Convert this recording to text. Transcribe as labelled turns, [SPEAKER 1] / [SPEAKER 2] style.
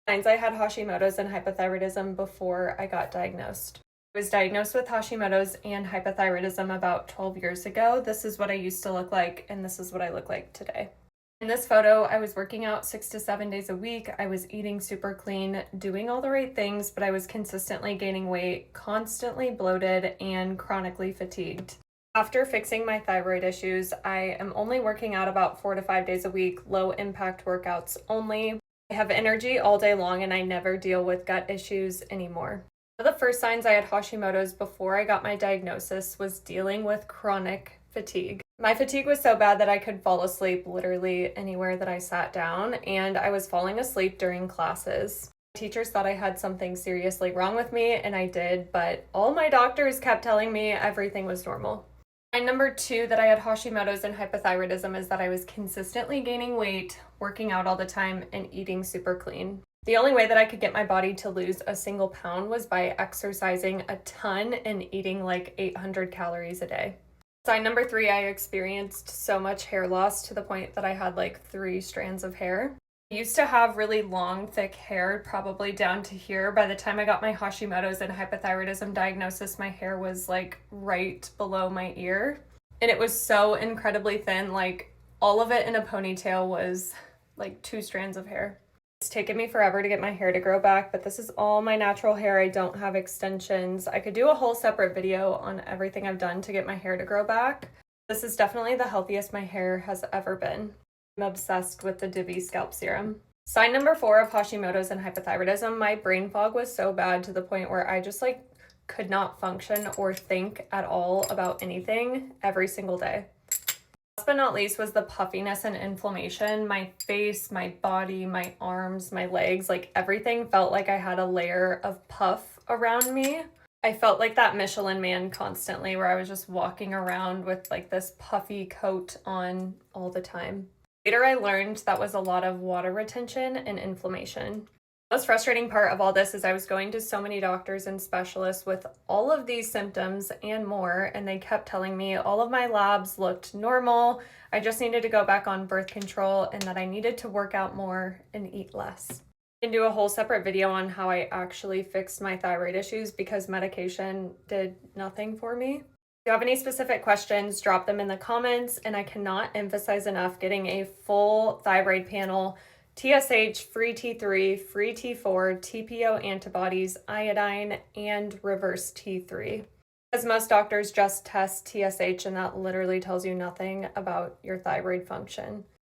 [SPEAKER 1] Signs I had Hashimoto's and hypothyroidism before I got diagnosed. I was diagnosed with Hashimoto's and hypothyroidism about 12 years ago. This is what I used to look like, and this is what I look like today. In this photo, I was working out 6 to 7 days a week. I was eating super clean, doing all the right things, but I was consistently gaining weight, constantly bloated, and chronically fatigued. After fixing my thyroid issues, I am only working out about 4 to 5 days a week, low impact workouts only. I have energy all day long and I never deal with gut issues anymore. One of the first signs I had Hashimoto's before I got my diagnosis was dealing with chronic fatigue. My fatigue was so bad that I could fall asleep literally anywhere that I sat down, and I was falling asleep during classes. Teachers thought I had something seriously wrong with me, and I did, but all my doctors kept telling me everything was normal. Sign number 2 that I had Hashimoto's and hypothyroidism is that I was consistently gaining weight, working out all the time, and eating super clean. The only way that I could get my body to lose a single pound was by exercising a ton and eating like 800 calories a day. Sign number 3, I experienced so much hair loss to the point that I had like 3 strands of hair. I used to have really long, thick hair, probably down to here. By the time I got my Hashimoto's and hypothyroidism diagnosis, my hair was like right below my ear. And it was so incredibly thin, like all of it in a ponytail was like 2 strands of hair. It's taken me forever to get my hair to grow back, but this is all my natural hair. I don't have extensions. I could do a whole separate video on everything I've done to get my hair to grow back. This is definitely the healthiest my hair has ever been. I'm obsessed with the Divi scalp serum. Sign number 4 of Hashimoto's and hypothyroidism, my brain fog was so bad to the point where I just like could not function or think at all about anything every single day. Last but not least was the puffiness and inflammation. My face, my body, my arms, my legs, like everything felt like I had a layer of puff around me. I felt like that Michelin Man constantly, where I was just walking around with like this puffy coat on all the time. Later, I learned that was a lot of water retention and inflammation. The most frustrating part of all this is I was going to so many doctors and specialists with all of these symptoms and more, and they kept telling me all of my labs looked normal. I just needed to go back on birth control and that I needed to work out more and eat less. I can do a whole separate video on how I actually fixed my thyroid issues because medication did nothing for me. If you have any specific questions, drop them in the comments, and I cannot emphasize enough getting a full thyroid panel, TSH, free T3, free T4, TPO antibodies, iodine, and reverse T3. Because most doctors just test TSH and that literally tells you nothing about your thyroid function.